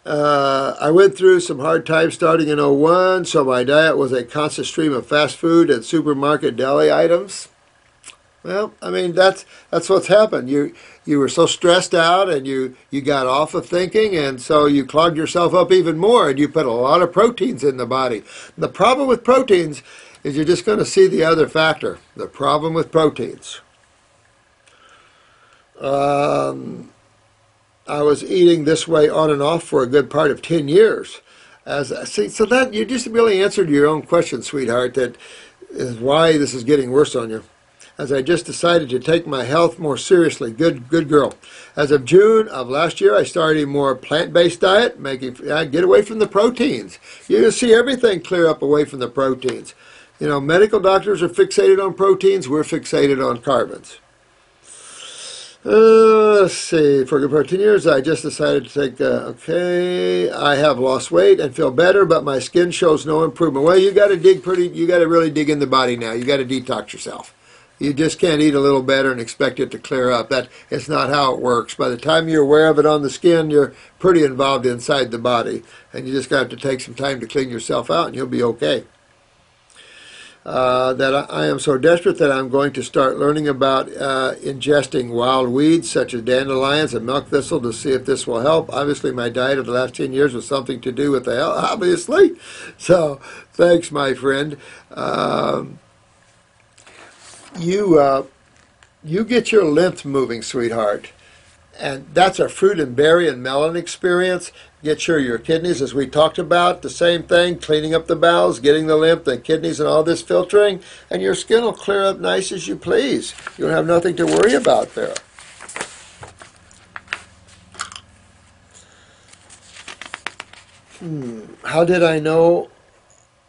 I went through some hard times starting in '01, so my diet was a constant stream of fast food and supermarket deli items. Well, I mean, that's what's happened. You were so stressed out, and you got off of thinking, and so you clogged yourself up even more, and you put a lot of proteins in the body. The problem with proteins is you're just going to see the other factor. The problem with proteins. I was eating this way on and off for a good part of 10 years. So that you just really answered your own question, sweetheart. That is why this is getting worse on you. As I just decided to take my health more seriously. Good girl. As of June of last year, I started a more plant-based diet, get away from the proteins. You'll see everything clear up away from the proteins. You know, medical doctors are fixated on proteins. We're fixated on carbons. Let's see. For about 10 years, I just decided to take. Okay, I have lost weight and feel better, but my skin shows no improvement. Well, you got to dig pretty. You got to really dig in the body now. You got to detox yourself. You just can't eat a little better and expect it to clear up. It's not how it works. By the time you're aware of it on the skin, you're pretty involved inside the body, and you just got to take some time to clean yourself out, and you'll be okay. That I am so desperate that I'm going to start learning about ingesting wild weeds such as dandelions and milk thistle to see if this will help. Obviously, my diet of the last 10 years was something to do with the health, obviously. So, thanks, my friend. You get your lymph moving, sweetheart. And that's a fruit and berry and melon experience. Get sure your kidneys, as we talked about, the same thing, cleaning up the bowels, getting the lymph, the kidneys, and all this filtering, and your skin will clear up nice as you please. You'll have nothing to worry about there. How did I know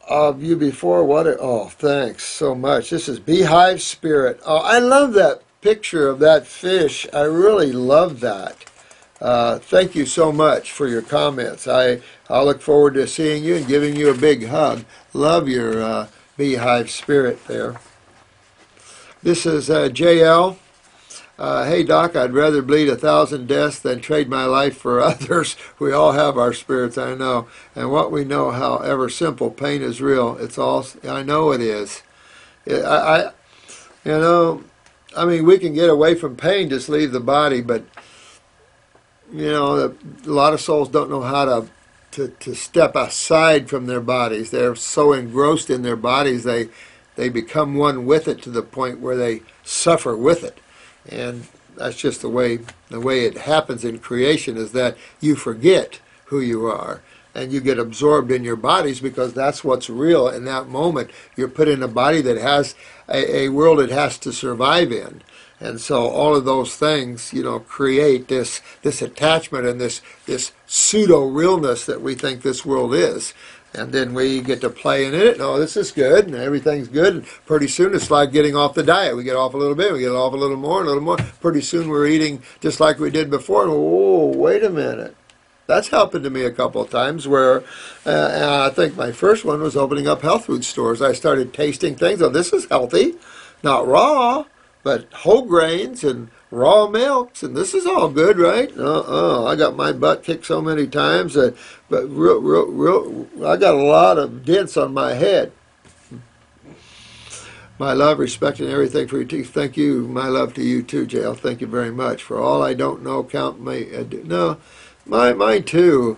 of you before? Oh, thanks so much. This is Beehive Spirit. Oh, I love that picture of that fish. I really love that. Thank you so much for your comments. I'll look forward to seeing you and giving you a big hug. Love your Beehive Spirit there. This is JL. Hey, Doc, I'd rather bleed 1,000 deaths than trade my life for others. We all have our spirits, I know. And what we know, however simple, pain is real. It's all, I know it is. You know, I mean, we can get away from pain, just leave the body, but, you know, a lot of souls don't know how to step aside from their bodies. They're so engrossed in their bodies, they become one with it to the point where they suffer with it. And that's just the way it happens in creation, is that you forget who you are and you get absorbed in your bodies because that's what's real in that moment. You're put in a body that has a world it has to survive in. And so all of those things, you know, create this attachment and this pseudo-realness that we think this world is. And then we get to play in it. Oh, this is good, and everything's good. And pretty soon it's like getting off the diet. We get off a little bit, we get off a little more, a little more. Pretty soon we're eating just like we did before. And whoa, wait a minute. That's happened to me a couple of times where I think my first one was opening up health food stores. I started tasting things. Oh, this is healthy. Not raw, but whole grains and raw milks, and this is all good, right? I got my butt kicked so many times, but I got a lot of dents on my head. My love, respect, and everything for your teeth. Thank you. My love to you too, JL. Thank you very much. For all I don't know, count me. No, mine too.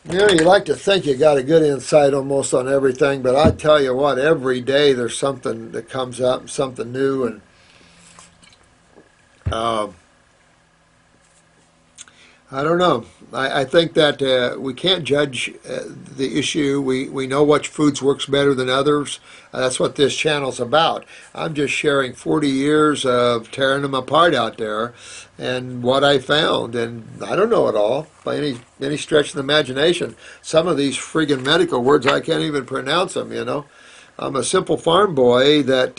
You know, you like to think you got a good insight almost on everything, but I tell you what, every day there's something that comes up, something new, and I don't know. I think that we can't judge the issue. We know which foods works better than others. That's what this channel's about. I'm just sharing 40 years of tearing them apart out there and what I found. And I don't know it all by any stretch of the imagination. Some of these friggin' medical words, I can't even pronounce them, you know. I'm a simple farm boy that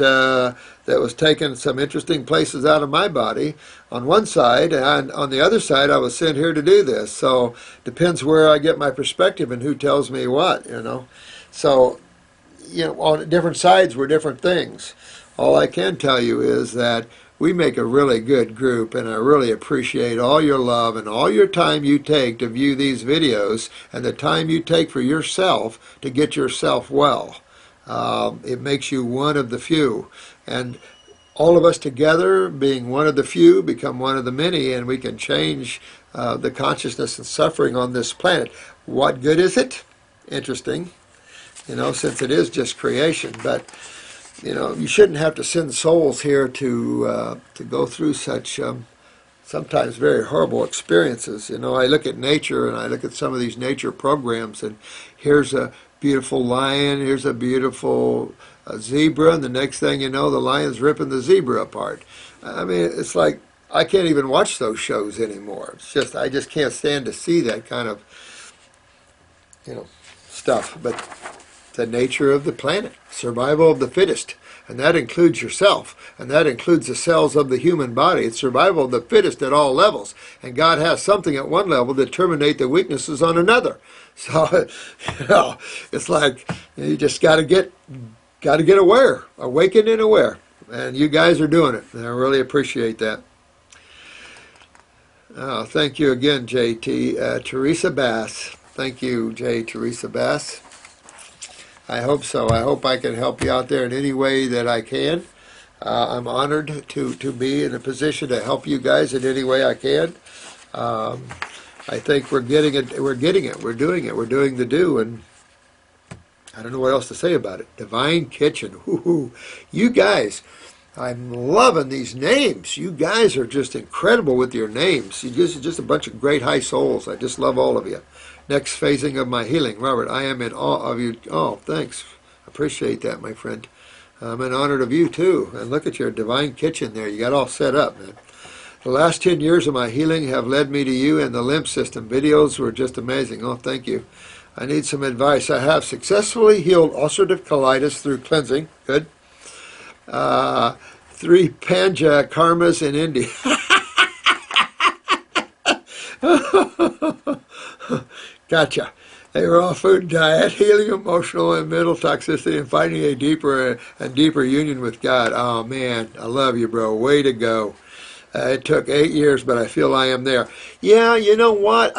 was taking some interesting places out of my body on one side, and on the other side I was sent here to do this. So depends where I get my perspective and who tells me what, you know. So, you know, on different sides we're different things. All I can tell you is that we make a really good group, and I really appreciate all your love and all your time you take to view these videos and the time you take for yourself to get yourself well. It makes you one of the few, and all of us together, being one of the few, become one of the many, and we can change the consciousness and suffering on this planet. What good is it? Interesting, since it is just creation. But you shouldn't have to send souls here to go through such sometimes very horrible experiences. I look at nature, and I look at some of these nature programs, and here's a beautiful lion, here's a beautiful zebra, and the next thing you know, the lion's ripping the zebra apart. I mean, it's like I can't even watch those shows anymore. It's just, I just can't stand to see that kind of stuff. But the nature of the planet, survival of the fittest, and that includes yourself, and that includes the cells of the human body. It's survival of the fittest at all levels, and God has something at one level to terminate the weaknesses on another. So it's like you just got to get aware, awakened and aware, and you guys are doing it, and I really appreciate that. Oh, thank you again, JT. Teresa Bass. Thank you, Teresa Bass. I hope so. I hope I can help you out there in any way that I can. I'm honored to be in a position to help you guys in any way I can. I think we're getting it. We're doing it. We're doing the do, and I don't know what else to say about it. Divine Kitchen. Woo-hoo. You guys, I'm loving these names. You guys are just incredible with your names. You're just a bunch of great high souls. I just love all of you. Next phasing of my healing. Robert, I am in awe of you. Oh, thanks. Appreciate that, my friend. I'm in honor of you, too. And look at your Divine Kitchen there. You got all set up, man. The last 10 years of my healing have led me to you and the lymph system. Videos were just amazing. Oh, thank you. I need some advice. I have successfully healed ulcerative colitis through cleansing. Good. 3 Panja karmas in India. Gotcha. They were all food diet, healing emotional and mental toxicity, and finding a deeper and deeper union with God. Oh, man, I love you, bro. Way to go. It took 8 years, but I feel I am there. Yeah, you know what?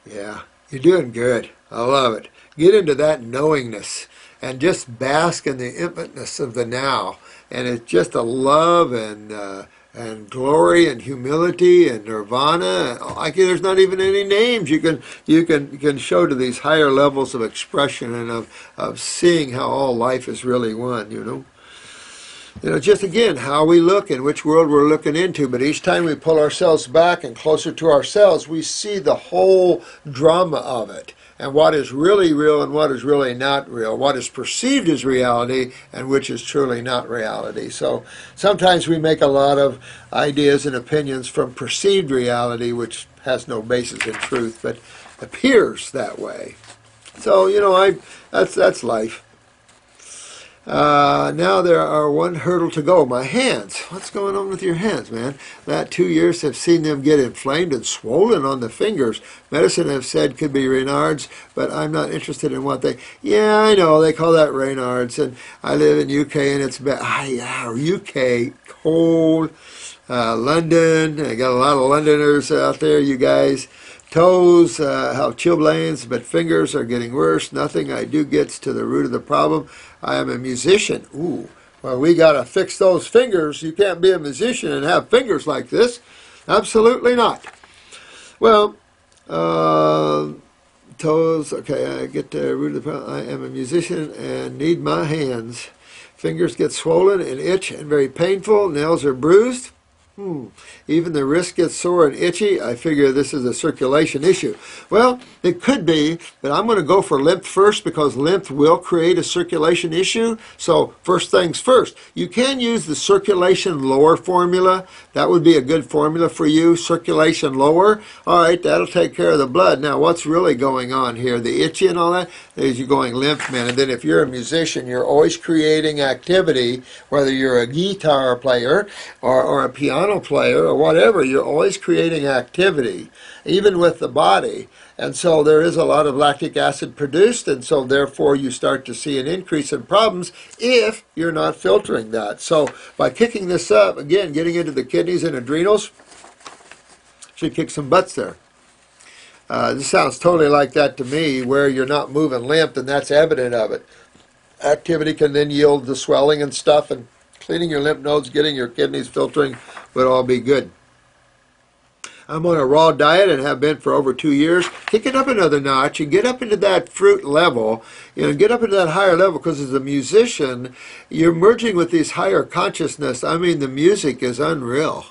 Yeah, you're doing good. I love it. Get into that knowingness and just bask in the infiniteness of the now. And it's just a love and glory and humility and nirvana. There's not even any names you can show to these higher levels of expression and of seeing how all life is really one. Just again, how we look and which world we're looking into. But each time we pull ourselves back and closer to ourselves, we see the whole drama of it. And what is really real and what is really not real. What is perceived as reality and which is truly not reality. So sometimes we make a lot of ideas and opinions from perceived reality, which has no basis in truth, but appears that way. So, that's life. Now there are one hurdle to go. My hands. What's going on with your hands, man? That 2 years have seen them get inflamed and swollen on the fingers. Medicine have said could be Raynaud's, but I'm not interested in what they... Yeah, I know. They call that Raynaud's, and I live in UK, and it's... UK, cold. London. I got a lot of Londoners out there, you guys. Toes have chilblains, but fingers are getting worse. Nothing I do gets to the root of the problem. I am a musician. Ooh, well, we got to fix those fingers. You can't be a musician and have fingers like this. Absolutely not. Well, toes, okay, I get the root of the problem. I am a musician and need my hands. Fingers get swollen and itch and very painful. Nails are bruised. Even the wrist gets sore and itchy. I figure this is a circulation issue. Well, it could be, but I'm going to go for lymph first because lymph will create a circulation issue. So first things first. You can use the circulation lower formula. That would be a good formula for you. Circulation lower. All right, that'll take care of the blood. Now, what's really going on here? The itchy and all that is you're going lymph, man. And then if you're a musician, you're always creating activity, whether you're a guitar player or a piano piano player or whatever, you're always creating activity, even with the body. And so there is a lot of lactic acid produced, and so therefore you start to see an increase in problems if you're not filtering that. So by kicking this up, again, getting into the kidneys and adrenals, should kick some butts there. This sounds totally like that to me, where you're not moving lymph, and that's evident of it. Activity can then yield the swelling and stuff, and cleaning your lymph nodes, getting your kidneys filtering would all be good. I'm on a raw diet and have been for over 2 years. Kick it up another notch and get up into that fruit level, get up into that higher level, because as a musician, you're merging with these higher consciousness. I mean, the music is unreal.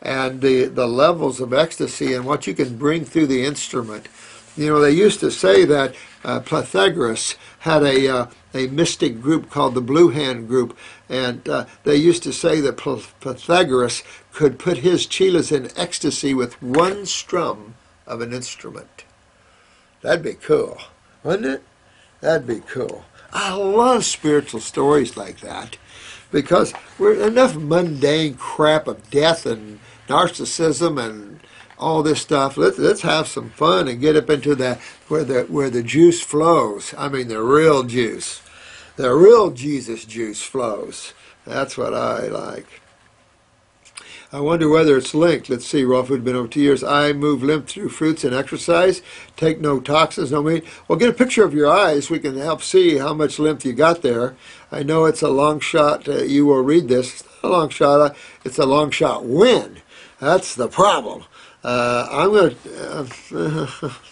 And the levels of ecstasy and what you can bring through the instrument. They used to say that Pythagoras had a mystic group called the Blue Hand group, and they used to say that Pythagoras could put his chelas in ecstasy with one strum of an instrument. That'd be cool, wouldn't it? That'd be cool. I love spiritual stories like that, because we're enough mundane crap of death and narcissism and all this stuff. Let's have some fun and get up into that where the juice flows. I mean, the real juice. The real Jesus juice flows. That's what I like. I wonder whether it's linked. Let's see, raw food, been over 2 years. I move lymph through fruits and exercise. Take no toxins, no meat. Well, get a picture of your eyes. We can help see how much lymph you got there. I know it's a long shot. You will read this. It's not a long shot. It's a long shot win. That's the problem. I'm going to...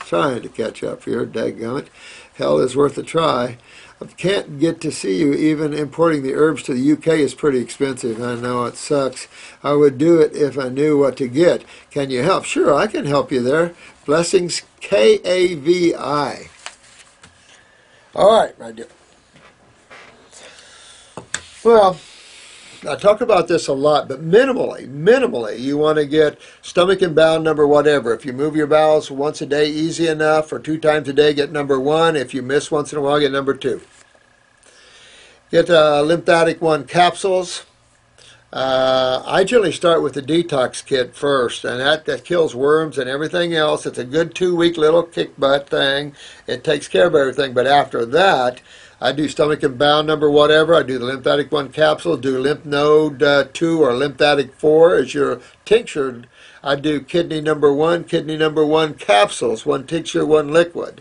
trying to catch up here, dadgummit. Hell is worth a try. I can't get to see you. Even importing the herbs to the UK is pretty expensive. I know it sucks. I would do it if I knew what to get. Can you help? Sure, I can help you there. Blessings, Kavi. All right, my dear. Well, I talk about this a lot, but minimally, you want to get stomach and bowel number whatever. If you move your bowels once a day, easy enough, or 2 times a day, get number 1. If you miss once in a while, get number 2. Get lymphatic 1 capsules. I generally start with the detox kit first, and that kills worms and everything else. It's a good 2-week little kick butt thing. It takes care of everything, but after that, I do stomach and bowel number whatever. I do the lymphatic 1 capsule, do lymph node 2 or lymphatic 4 as your tincture. I do kidney number 1 capsules, 1 tincture, 1 liquid.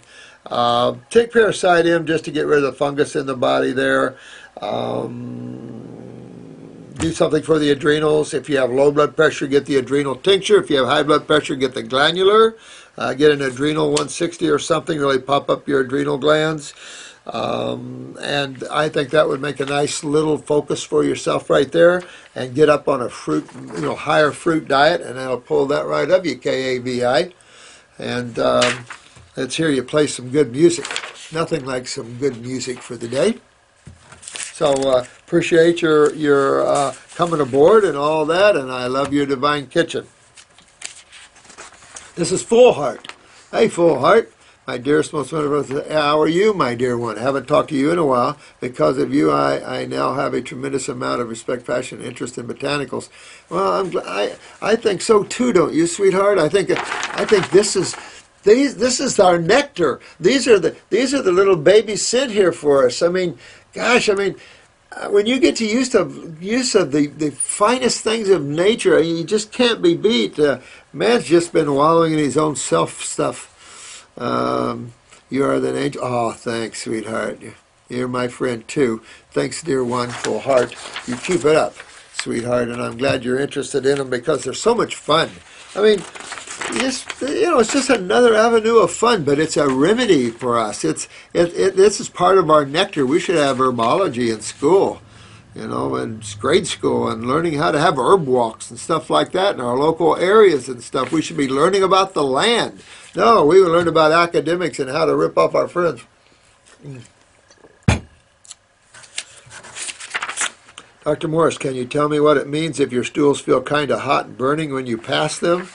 Take Parasite M just to get rid of the fungus in the body there. Do something for the adrenals. If you have low blood pressure, get the adrenal tincture. If you have high blood pressure, get the glandular. Get an adrenal 160 or something, really pop up your adrenal glands. And I think that would make a nice little focus for yourself right there, and get up on a fruit, higher fruit diet, and that'll pull that right up you, Kavi. And let's hear you play some good music. Nothing like some good music for the day. So appreciate your coming aboard and all that, and I love your divine kitchen. This is Full Heart. Hey, Full Heart. My dearest, most wonderful, how are you, my dear one? Haven't talked to you in a while. Because of you, I now have a tremendous amount of respect, passion, interest in botanicals. Well, I think so too, don't you, sweetheart? I think this is our nectar. These are the little babies sent here for us. I mean, gosh, when you get to use of the finest things of nature, you just can't be beat. Man's just been wallowing in his own self stuff. You are the angel. Oh, thanks, sweetheart. You're my friend, too. Thanks, dear one, Full Heart. You keep it up, sweetheart, and I'm glad you're interested in them because they're so much fun. I mean, it's just another avenue of fun, but it's a remedy for us. This is part of our nectar. We should have herbology in school, in grade school, and learning how to have herb walks and stuff like that in our local areas and stuff. We should be learning about the land. No, we would learn about academics and how to rip off our friends. Dr. Morse, can you tell me what it means if your stools feel kind of hot and burning when you pass them?